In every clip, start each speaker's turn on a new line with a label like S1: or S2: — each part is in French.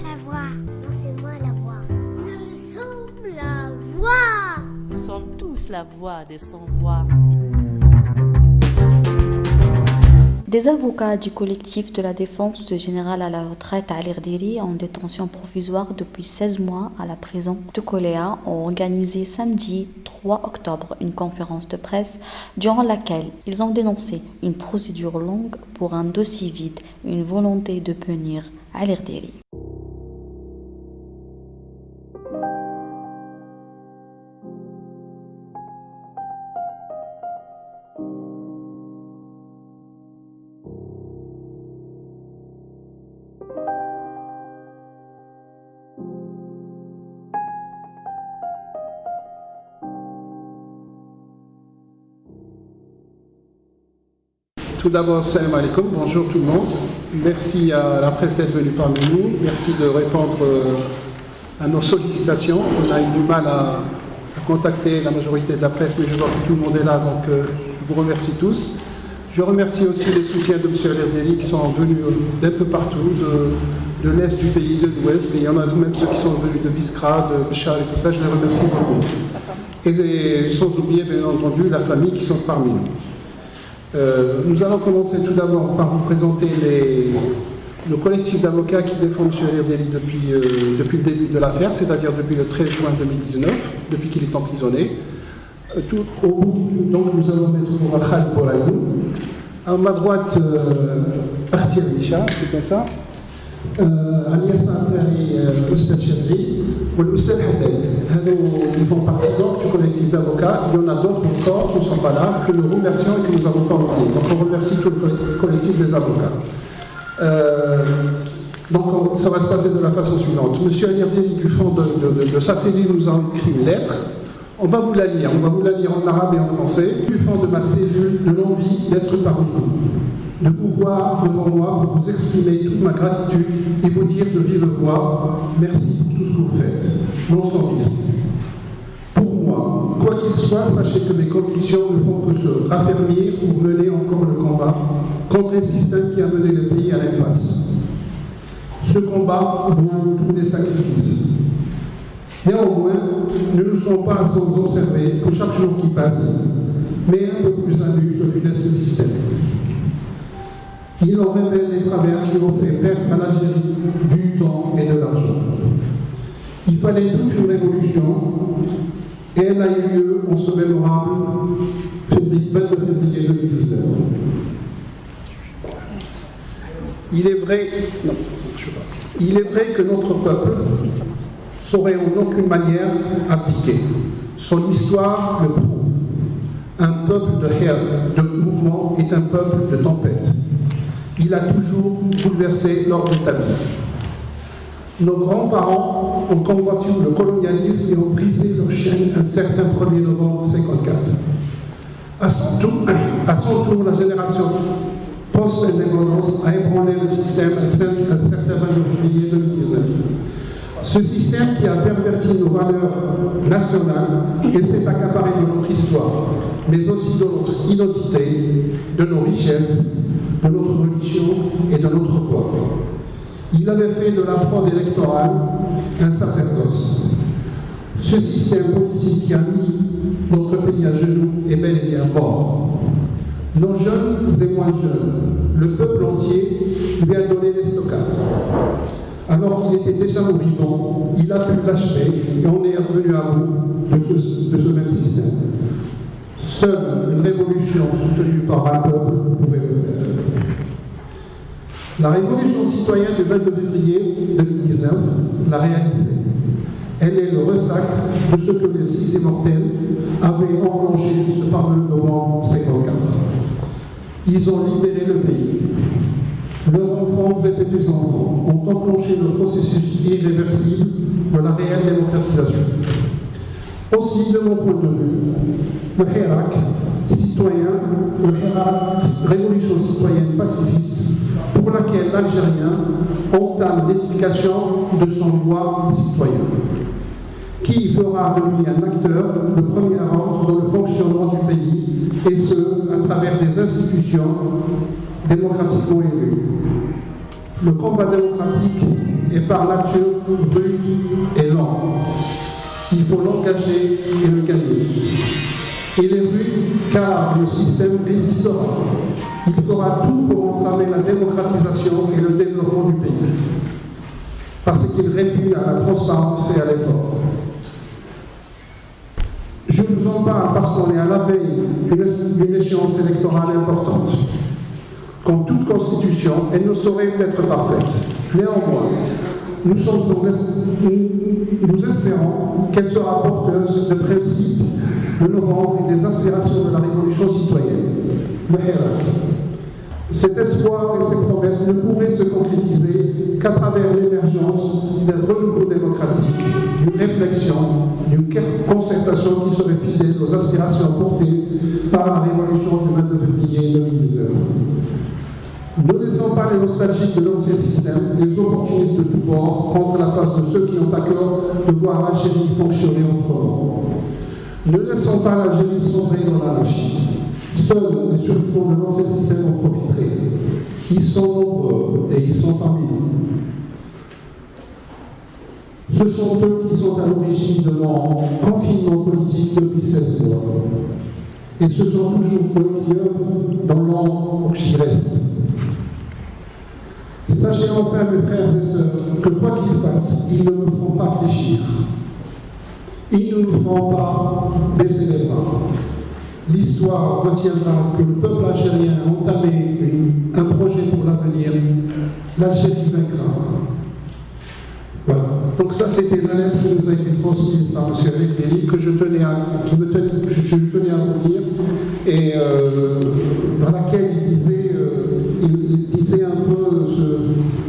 S1: la voix. Non, c'est moi la voix. Nous sommes la voix.
S2: Nous sommes tous la voix des sans-voix.
S3: Des avocats du collectif de la défense du général à la retraite Ali Rdiri en détention provisoire depuis 16 mois à la prison de Koléa ont organisé samedi 3 octobre une conférence de presse durant laquelle ils ont dénoncé une procédure longue pour un dossier vide et une volonté de punir Ali Rdiri.
S4: Tout d'abord, salam alaikum, bonjour tout le monde. Merci à la presse d'être venue parmi nous. Merci de répondre à nos sollicitations. On a eu du mal à contacter la majorité de la presse, mais je vois que tout le monde est là, donc je vous remercie tous. Je remercie aussi les soutiens de M. Ali Rdiri qui sont venus d'un peu partout, de l'Est du pays, de l'Ouest. Il y en a même ceux qui sont venus de Biskra, de Béchar et tout ça. Je les remercie beaucoup. Et sans oublier, bien entendu, la famille qui sont parmi nous. Nous allons commencer tout d'abord par vous présenter le collectif d'avocats qui défend M. Ali Rdiri depuis le début de l'affaire, c'est-à-dire depuis le 13 juin 2019, depuis qu'il est emprisonné. Donc nous allons mettre pour Khalid Bouraïdou. À ma droite, Parti Al-Misha, c'est bien ça. Alias Interi, Oustad Chadri, ou l'Oustad Haddad. Ils font partie donc du collectif d'avocats. Il y en a d'autres encore qui ne sont pas là, que nous remercions et que nous n'avons pas oublié. Donc on remercie tout le collectif des avocats. Donc ça va se passer de la façon suivante. M. Ali Rdiri, du fond de sa cellule, nous a écrit une lettre. On va vous la lire en arabe et en français. Du fond de ma cellule, de l'envie d'être parmi vous, de pouvoir devant moi pour vous exprimer toute ma gratitude et vous dire de vive voix, merci pour tout ce que vous faites, non sans risque. Pour moi, quoi qu'il soit, sachez que mes convictions ne font que se raffermir pour mener encore le combat contre un système qui a mené le pays à l'impasse. Ce combat vaut tous les sacrifices. Néanmoins, nous ne sommes pas sans observer que chaque jour qui passe met un peu plus à nu ce funeste système. Il en révèle les travers qui ont fait perdre à l'Algérie du temps et de l'argent. Il fallait toute une révolution, et elle a eu lieu en ce mémorable 22 février 2019. Il est vrai que notre peuple saurait en aucune manière abdiquer. Son histoire le prouve. Un peuple de khayr, de mouvement, est un peuple de tempête. Il a toujours bouleversé l'ordre établi. Nos grands-parents ont combattu le colonialisme et ont brisé leur chaîne un certain 1er novembre 1954. À son tour, la génération post-indépendance a ébranlé le système un certain 22 février 2019. Ce système qui a perverti nos valeurs nationales et s'est accaparé de notre histoire, mais aussi de notre identité, de nos richesses, de notre religion et de notre foi. Il avait fait de la fraude électorale un sacerdoce. Ce système politique qui a mis notre pays à genoux est bel et bien mort. Nos jeunes et moins jeunes, le peuple entier lui a donné l'estocade. Alors qu'il était déjà moribond, il a pu l'achever et on est revenu à bout de ce même système. Seule une révolution soutenue par un peuple pouvait le faire. La révolution citoyenne du 22 février 2019 l'a réalisée. Elle est le ressac de ce que les 6 immortels avaient enclenché ce fameux novembre 1954. Ils ont libéré le pays. Leurs enfants et petits-enfants ont enclenché le processus irréversible de la réelle démocratisation. Aussi, de mon point de vue, le Hirak citoyen, le Hirak révolution citoyenne pacifiste, pour laquelle l'Algérien entame l'édification de son droit citoyen, qui fera de lui un acteur de premier ordre dans le fonctionnement du pays, et ce, à travers des institutions démocratiquement élues. Le combat démocratique est par nature rude et lent. Il faut l'engager et le gagner. Il est rude car le système résistera. Il fera tout pour entraver la démocratisation et le développement du pays. Parce qu'il répugne à la transparence et à l'effort. Je vous en parle parce qu'on est à la veille d'une échéance électorale importante. Comme toute constitution, elle ne saurait être parfaite. Néanmoins, nous espérons qu'elle sera porteuse de principes, de normes et des aspirations de la révolution citoyenne, le Hirak. Cet espoir et ces promesses ne pourraient se concrétiser qu'à travers l'émergence d'un renouveau démocratique, d'une réflexion, d'une concertation qui serait fidèle aux aspirations portées par la révolution du 22 février 2019. Ne laissons pas les nostalgiques de l'ancien système, les opportunistes de tous bords, contre la place de ceux qui ont à cœur de voir l'Algérie fonctionner autrement. Ne laissons pas l'Algérie sombrer dans l'anarchie. Seuls les survivants de l'ancien système en profiteraient. Ils sont nombreux et ils sont parmi nous. Ce sont eux qui sont à l'origine de mon confinement politique depuis 16 mois. Et ce sont toujours eux qui œuvrent dans l'ombre qui reste. Sachez enfin, mes frères et sœurs, que quoi qu'ils fassent, ils ne nous feront pas fléchir. Ils ne nous feront pas baisser les bras. L'histoire retiendra que le peuple algérien a entamé un projet pour l'avenir. L'Algérie vaincra. Voilà. Donc ça, c'était la lettre qui nous a été transmise par M. Elkderi, que je tenais à vous lire, et dans laquelle il disait un peu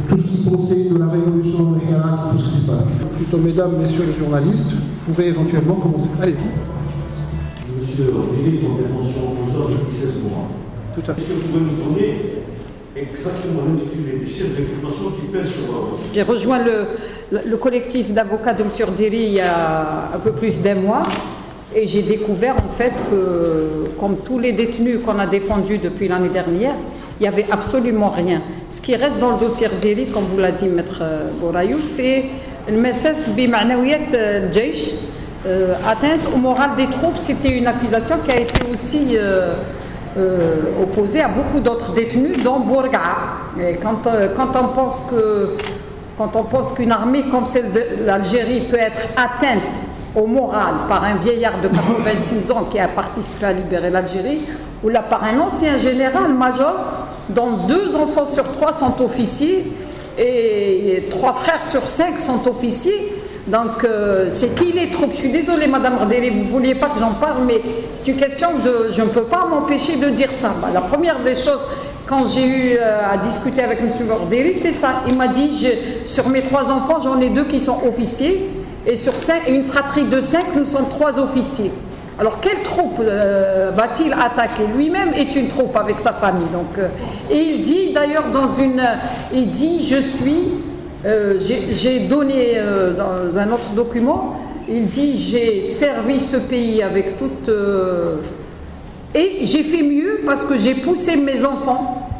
S4: tout ce qu'il pensait de la révolution de Hirak et tout ce qui se passe. Plutôt, mesdames, messieurs les journalistes, vous pouvez éventuellement commencer. Allez-y.
S5: Monsieur Elkderi est en détention provisoire depuis 16 mois.
S4: Tout à fait.
S5: Est-ce que vous pouvez nous donner exactement l'intitulé des chefs d'inculpation qui pèsent sur
S6: J'ai rejoint le collectif d'avocats de M. Elkderi il y a un peu plus d'1 mois et j'ai découvert en fait que, comme tous les détenus qu'on a défendus depuis l'année dernière, il n'y avait absolument rien. Ce qui reste dans le dossier Elkderi, comme vous l'a dit Maître Bourayou, c'est le message bima'nawiyat al-Jaysh, atteinte au moral des troupes. C'était une accusation qui a été aussi opposée à beaucoup d'autres détenus, dont Bourga'a. Et quand on pense qu'une armée comme celle de l'Algérie peut être atteinte au moral par un vieillard de 86 ans qui a participé à libérer l'Algérie, ou là par un ancien général-major dont 2 enfants sur 3 sont officiers et 3 frères sur 5 sont officiers. Donc c'est qui les troupes? Je suis désolée Madame Elkderi, vous ne vouliez pas que j'en parle, mais c'est une question de... Je ne peux pas m'empêcher de dire ça. La première des choses, quand j'ai eu à discuter avec M. Elkderi, c'est ça. Il m'a dit, sur mes 3 enfants, j'en ai 2 qui sont officiers, et sur 5, une fratrie de 5, nous sommes 3 officiers. Alors quelle troupe va-t-il attaquer? Lui-même est une troupe avec sa famille. Donc, et il dit d'ailleurs il dit, j'ai donné dans un autre document, il dit j'ai servi ce pays avec toute... et j'ai fait mieux parce que j'ai poussé mes enfants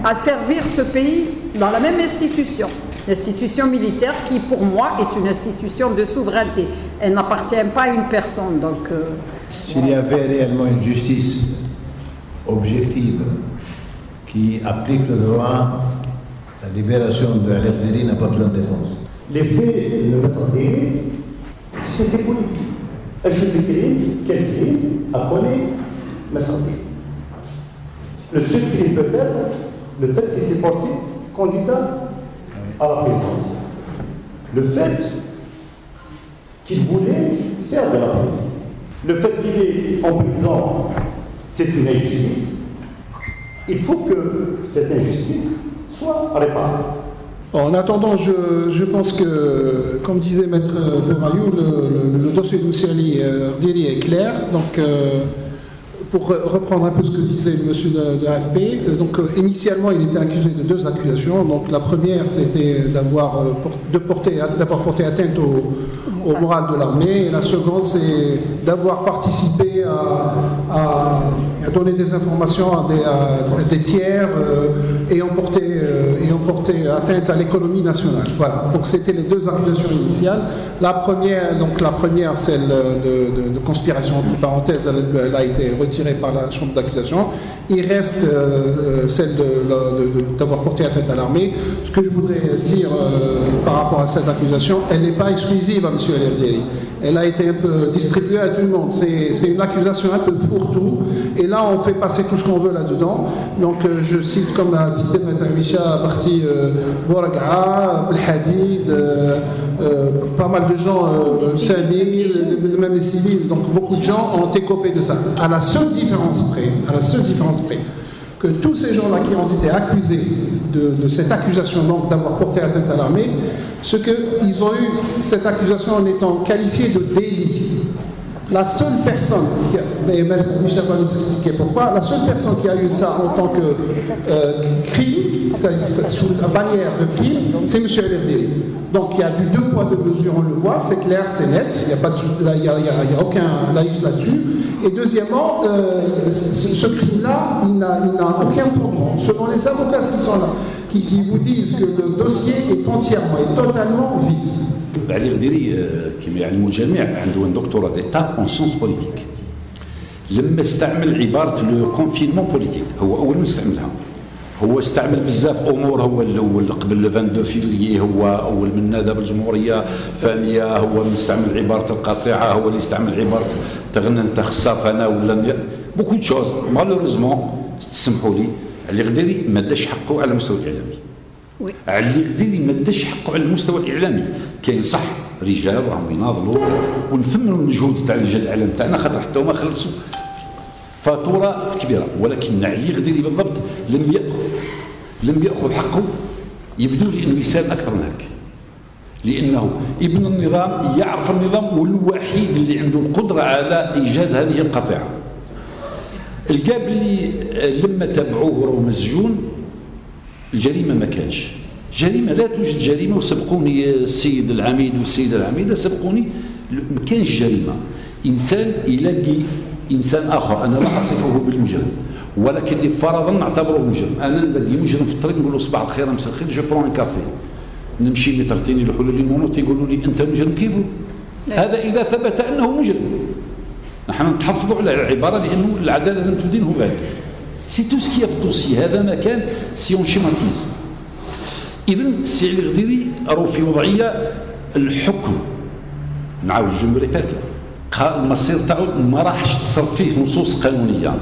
S6: à servir ce pays dans la même institution. L'institution militaire qui pour moi est une institution de souveraineté. Elle n'appartient pas à une personne. Donc,
S7: s'il y avait réellement une justice objective qui applique le droit, la libération de Elkderi n'a pas besoin de défense.
S5: les faits de Massadé, c'était politique. Quel crime a connu Massadé? Le seul crime peut-être, le fait qu'il s'est porté candidat à la présidence. Le fait qu'il voulait faire de la politique. Le fait qu'il est en prison, c'est une injustice. Il faut que cette injustice soit réparée.
S4: En attendant, je pense que, comme disait Maître Bourayou, le dossier de M. Elkderi est clair. Donc, pour reprendre un peu ce que disait le monsieur de l'AFP, initialement, il était accusé de 2 accusations. Donc, la première, c'était d'avoir porté atteinte au au moral de l'armée. Et la seconde, c'est d'avoir participé à donner des informations à des tiers ayant porté atteinte à l'économie nationale. Voilà. Donc c'était les deux accusations initiales. La première, celle de conspiration entre parenthèses, elle a été retirée par la chambre d'accusation. Il reste celle d'avoir porté atteinte à l'armée. Ce que je voudrais dire par rapport à cette accusation, elle n'est pas exclusive à M. El Erderi. Elle a été un peu distribuée à tout le monde. C'est une accusation un peu fourre-tout. Et là, on fait passer tout ce qu'on veut là-dedans. Donc, je cite, comme l'a cité M. Misha, partie Bourga'a, Belhadid, pas mal de gens, Sami, même les civils. Donc, beaucoup de gens ont écopé de ça. À la seule différence près, que tous ces gens-là qui ont été accusés de cette accusation donc d'avoir porté atteinte à l'armée, ce qu'ils ont eu cette accusation en étant qualifiés de délit. La seule personne qui a, mais Maître Michel va nous expliquer pourquoi, la seule personne qui a eu ça en tant que crime, sous la bannière de crime, c'est M. El Erderi. Donc il y a du 2 poids 2 mesures, on le voit, c'est clair, c'est net, il n'y a aucun laïus là-dessus. Et deuxièmement, ce crime-là, il n'a aucun fondement. Selon les avocats qui sont là, qui vous disent que le dossier est entièrement et totalement vide.
S8: علي الغديري كما يعلموا الجميع عنده دكتوراه ديتا اون سونس بوليتيك. لما استعمل عباره لو كونفينمون بوليتيك هو اول من استعملها. هو استعمل بزاف امور، هو الاول قبل 22 فيفري، هو اول من نادى بالجمهوريه الثانيه، هو من استعمل عباره القاطعه، هو اللي استعمل عباره تغنى انت خساف انا ولا بوكو تشوز. مالوريزمون تسمحوا لي علي الغديري ما داش حقه على المستوى الاعلامي. علي الغديري ما داش حقه على المستوى الاعلامي. كاين صح رجال راهم يناضلوا ونثمنوا المجهود تاع رجال الاعلام تاعنا، خاطر حتى هما خلصوا فاتوره كبيره، ولكن علي الغديري بالضبط لم ياخذ حقه. يبدو لي انه يسال اكثر من هيك، لانه ابن النظام يعرف النظام والوحيد اللي عنده القدره على ايجاد هذه القطيعه. القاب اللي لما تابعوه راهو مسجون، الجريمه ما كانش جريمه، لا توجد جريمه. وسبقوني السيد العميد والسيده العميده سبقوني، ما كانش جريمه. انسان يلاقي انسان اخر، انا لا اصفه بالمجرم، ولكن فرضا نعتبره مجرم. انا نلاقي مجرم في الطريق نقول له صباح الخير مساء الخير، جو برون ان كافي، نمشي مترتين يلوحوا لي المونوت يقولوا لي انت مجرم كيفو. هذا اذا ثبت انه مجرم. نحن نتحفظوا على العباره لانه العداله لم تدينه بعد. سي تو سكي في الدوسي هذا ما كان سيون شيماتيز. اذا السي علي الغديري راهو في وضعيه الحكم، نعاود جو ريبيت، المصير تاعو ما راحش تصرف فيه نصوص قانونيه،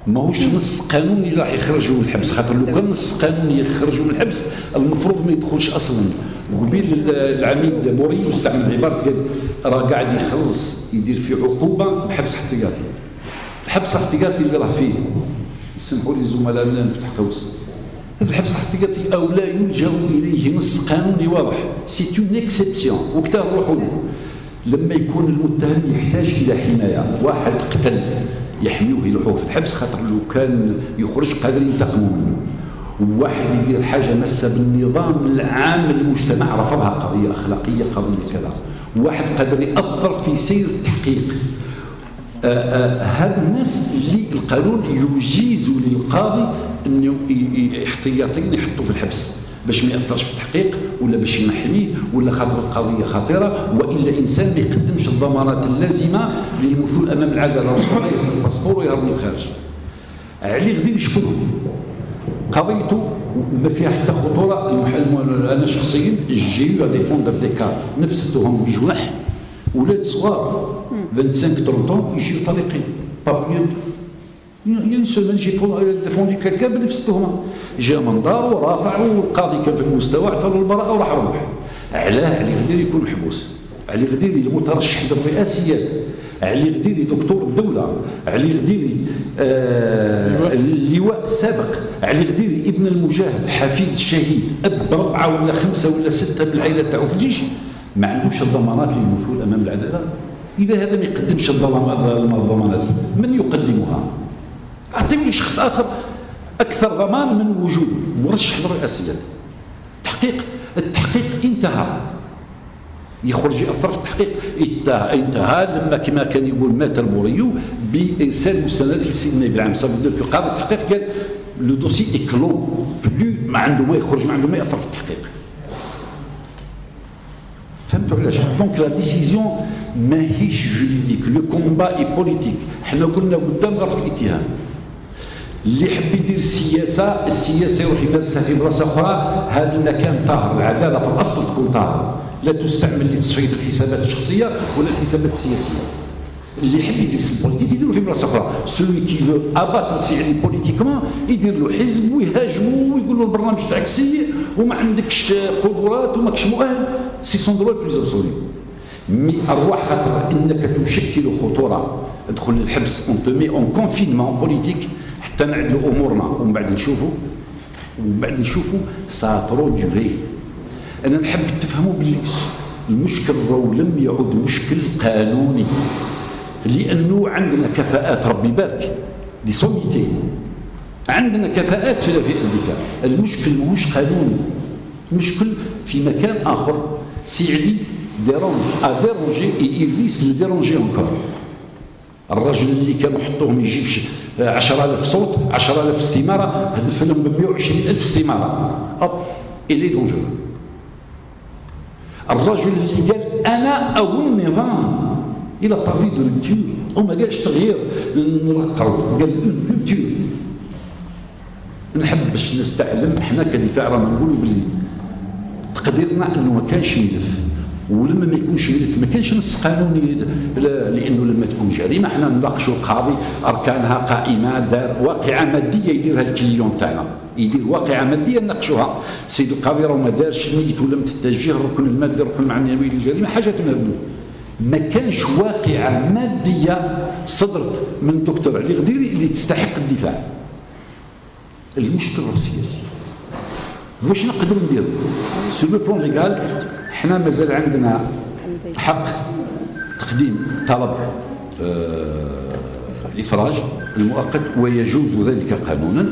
S8: ماهوش نص قانوني راح يخرجوا من الحبس، خاطر لو كان نص قانوني يخرجوا من الحبس المفروض ما يدخلش اصلا. قبيل العميد بوريو استعمل عباره قال راه قاعد يخلص يدير في عقوبه بحبس احتياطي. الحبس الاحتياطي اللي راه فيه، يسمحوا لي زملائنا نفتح قوس، هذا الحبس الاحتياطي او لا يلجا اليه نص قانوني واضح، سي اون اكسبسيون. وقتها نروحوا لما يكون المتهم يحتاج الى حمايه، واحد قتل يحميوه يلوحوه في الحبس خاطر لو كان يخرج قادر ينتقموا منه، وواحد يدير حاجه مسه بالنظام العام للمجتمع رفضها، قضيه اخلاقيه قضيه كذا، وواحد قادر ياثر في سير التحقيق. هاد الناس اللي القانون يجيز للقاضي انه احتياطيا يحطوا في الحبس باش ما ياثرش في التحقيق، ولا باش ينحميه، ولا خاطر القضيه خطيره، والا انسان ما يقدمش الضمانات اللازمه للمثول امام العداله، ربما يرسل الباسبور ويهرب للخارج. علي الغديري شكون؟ قضيته ما فيها حتى خطوره. انا شخصيا جي ديفوندر دي كار نفس التهم بجناح ولاد صغار 25 30 يجيو طليقين بابيون يعني سولمان جي ديفوندي كالكا بنفس التهمه، جا من دارو رافع والقاضي كان في المستوى اعتبر البراءه وراح روح. علاه علي الغديري يكون محبوس؟ علي الغديري المترشح للرئاسيات، علي الغديري دكتور الدوله، علي الغديري اللواء السابق، علي الغديري ابن المجاهد حفيد الشهيد، اب 4 ولا 5 ولا 6 بالعائله تاعو في الجيش، ما عندوش الضمانات للمثول امام العداله. اذا هذا ما يقدمش الضمانات من يقدمها؟ اعطيني لي شخص اخر اكثر ضمان من وجوده مرشح للرئاسيات. التحقيق انتهى. يخرج يأثر في التحقيق. انتهى لما كما كان يقول ماتر بوريو بإرسال مستندات للسيد النائب العام. صافي دير قاضي التحقيق قال لو دوسي إكلو بلو ما عنده ما يخرج، ما عنده ما يأثر في التحقيق. فهمتوا علاش؟ دونك لا ديسيزيون ماهيش جوريديك، لو كومبا اي بوليتيك. حنا قلنا قدام غرفة الاتهام اللي يحب يدير السياسة يروح يمارسها في بلاصة أخرى. هذا المكان طاهر، العدالة في الأصل تكون طاهرة، لا تستعمل لتصفية الحسابات الشخصية ولا الحسابات السياسية. اللي يحب يدير البوليتيك يديرو في بلاصة أخرى. سولوي كي فو أباتر السيعلي بوليتيكمون يدير له حزب ويهاجمو ويقول له البرنامج تاعك سيء وما عندكش قدرات وماكش مؤهل. سي سون دروا بليز ابسولي. مي أرواح خطر إنك تشكل خطورة. ادخل للحبس اون تو مي اون كونفينمون بوليتيك حتى نعدلوا امورنا ومن بعد نشوفوا سا ترو دوري. انا نحب تفهموا باللي المشكل راهو لم يعد مشكل قانوني، لانه عندنا كفاءات ربي يبارك دي سوميتي، عندنا كفاءات في الدفاع. المشكل ماهوش قانوني، المشكل في مكان اخر. سيعلي ديرونجي اي ريسك دو ديرونجي انكور. الرجل اللي كانوا حطوهم يجيب 10,000 صوت، 10,000 استمارة، هدف لهم ب 120,000 استمارة. هوب إلي دونجور. الرجل اللي قال أنا أو النظام إلى بارلي دو رupture وما قالش تغيير نرقروا، قال رupture. نحب باش الناس تعلم احنا كدفاع رانا نقولوا باللي تقديرنا انه ما كانش ملف، ولما ما يكونش ملف ما كانش نص قانوني، لانه لما تكون جريمه احنا نناقشوا القاضي اركانها قائمه، دار واقعه ماديه يديرها الكليون تاعنا، يدير واقعه ماديه نناقشوها. السيد القاضي راه ما دارش نيت ولا متتجه الركن المادي الركن المعنوي للجريمه حاجه مبنيه. ما كانش واقعه ماديه صدرت من الدكتور علي غديري اللي تستحق الدفاع. المشكل السياسي واش نقدروا نديروا سو لو بلون ليغال. حنا مازال عندنا حق تقديم طلب الافراج المؤقت ويجوز ذلك قانونا،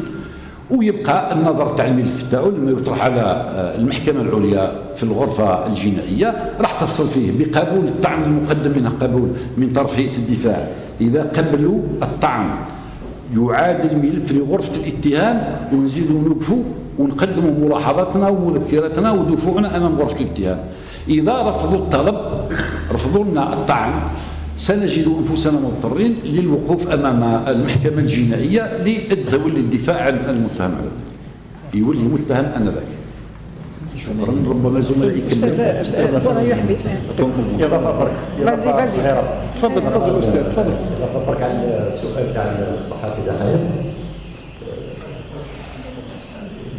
S8: ويبقى النظر تاع الملف تاعو لما يطرح على المحكمه العليا في الغرفه الجنائيه راح تفصل فيه بقبول الطعن المقدم منها، قبول من طرف هيئه الدفاع. اذا قبلوا الطعن يعاد الملف لغرفه الاتهام ونزيدوا نوقفوا ونقدموا ملاحظاتنا ومذكراتنا ودفوعنا امام غرفه الاتهام. اذا رفضوا الطلب، رفضوا لنا الطعن، سنجد انفسنا مضطرين للوقوف امام المحكمه الجنائيه للدفاع عن المتهم، يولي متهم انذاك. شكرا. ربما زملائي
S6: تفضل استاذ تفضل.
S5: نفكرك على السؤال تاع الصحافي دحيح.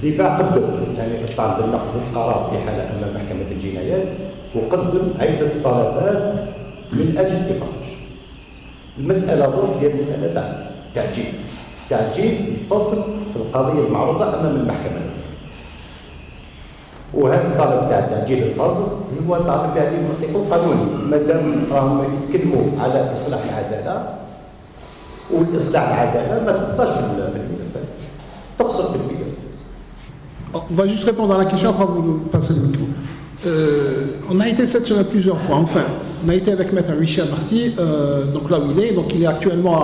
S5: الدفاع قدم يعني الطالب بالنقد القرار في حاله امام محكمه الجنايات، وقدم عده طلبات من اجل الافراج. المساله هي مساله تاع تعجيل الفصل في القضيه المعروضه امام المحكمه. وهذا الطلب تاع تعجيل الفصل هو طالب يعني يكون قانوني، ما دام راهم يتكلموا على اصلاح العداله، والاصلاح العداله ما تبقاش في الملفات، تفصل في الملف.
S4: On va juste répondre à la question après vous passer le micro. On a été sélectionné plusieurs fois. Enfin, on a été avec Maître Michel Marty, donc là où il est. Donc il est actuellement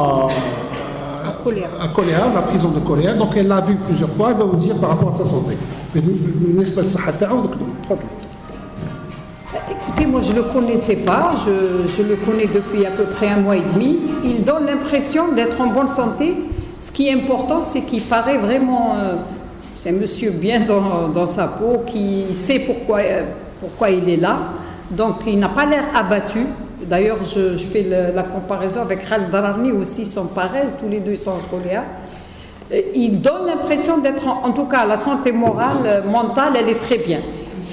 S4: à Coléa, la prison de Coléa. Donc elle l'a vu plusieurs fois. Elle va vous dire par rapport à sa santé. Mais nous, n'espèce donc
S6: écoutez, moi je ne le connaissais pas. Je le connais depuis à peu près 1 mois et demi. Il donne l'impression d'être en bonne santé. Ce qui est important, c'est qu'il paraît vraiment... c'est un monsieur bien dans sa peau, qui sait pourquoi il est là. Donc il n'a pas l'air abattu. D'ailleurs, je fais la comparaison avec Khaled Dararni aussi, ils sont pareils, tous les deux sont en Coléa. Il donne l'impression d'être, en tout cas, la santé morale, mentale, elle est très bien.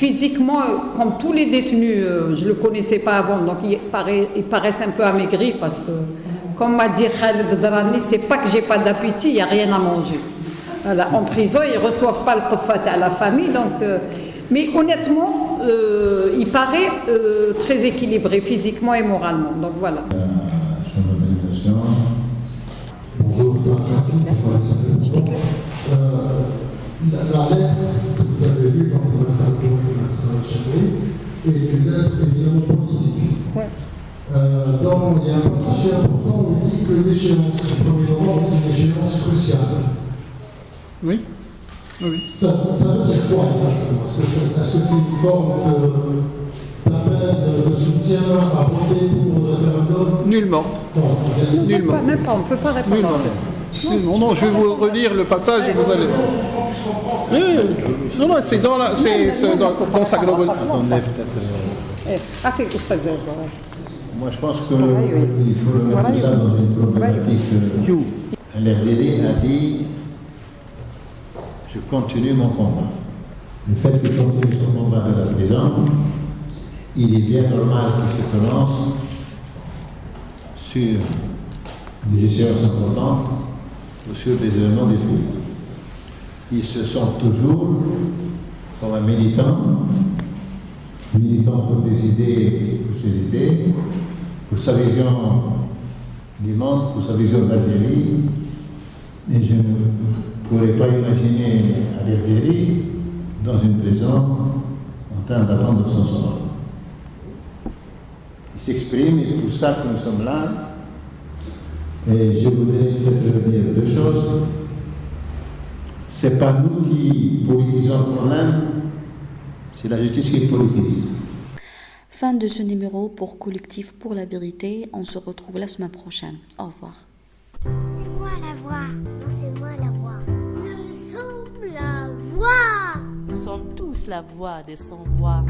S6: Physiquement, comme tous les détenus, je ne le connaissais pas avant, donc ils paraissent un peu amaigris parce que, comme m'a dit Khaled Dararni, c'est pas que j'ai pas d'appétit, il n'y a rien à manger. Voilà, en prison, ils ne reçoivent pas le qofat à la famille, donc, mais honnêtement, il paraît très équilibré physiquement et moralement. Donc voilà.
S9: Bonjour. La lettre que vous avez lue dans l'affaire de Chagrin et une lettre évidemment politique.
S6: Ouais.
S9: Il y a un passage important où on dit que l'échéance du 1er novembre est une échéance cruciale.
S10: Oui. Oui.
S9: Ça veut dire quoi exactement? Est-ce que c'est une forme d'appel de soutien à voter pour le référendum?
S10: Nullement.
S9: Non,
S10: Nullement.
S6: Même pas, on ne peut pas répondre
S10: Nullement.
S6: à cette.
S10: Non, non, je vais vous relire le passage et vous allez voir. Non, non, c'est dans sa globalité.
S7: Attendez, peut-être.
S6: أعطي الأستاذ
S7: Moi, je pense qu'il faut le mettre ça dans une problématique. LRDD a dit je continue mon combat. Le fait qu'il continue son combat de la prison, il est bien normal qu'il se prononce sur des échéances importantes ou sur des éléments des fouilles. Ils se sont toujours comme un militant pour des idées, pour ses idées, pour sa vision du monde, pour sa vision d'Algérie. Et je ne pourrais pas imaginer Algérie dans une prison en train d'attendre son sort. Il s'exprime et pour ça que nous sommes là. Et je voudrais peut-être dire deux choses. Ce n'est pas nous qui politisons le problème, c'est la justice qui politise.
S3: Fin de ce numéro pour Collectif pour la vérité. On se retrouve la semaine prochaine. Au revoir.
S1: C'est moi la voix. Non, c'est moi la voix. Nous sommes la voix.
S2: Nous sommes tous la voix des sans-voix.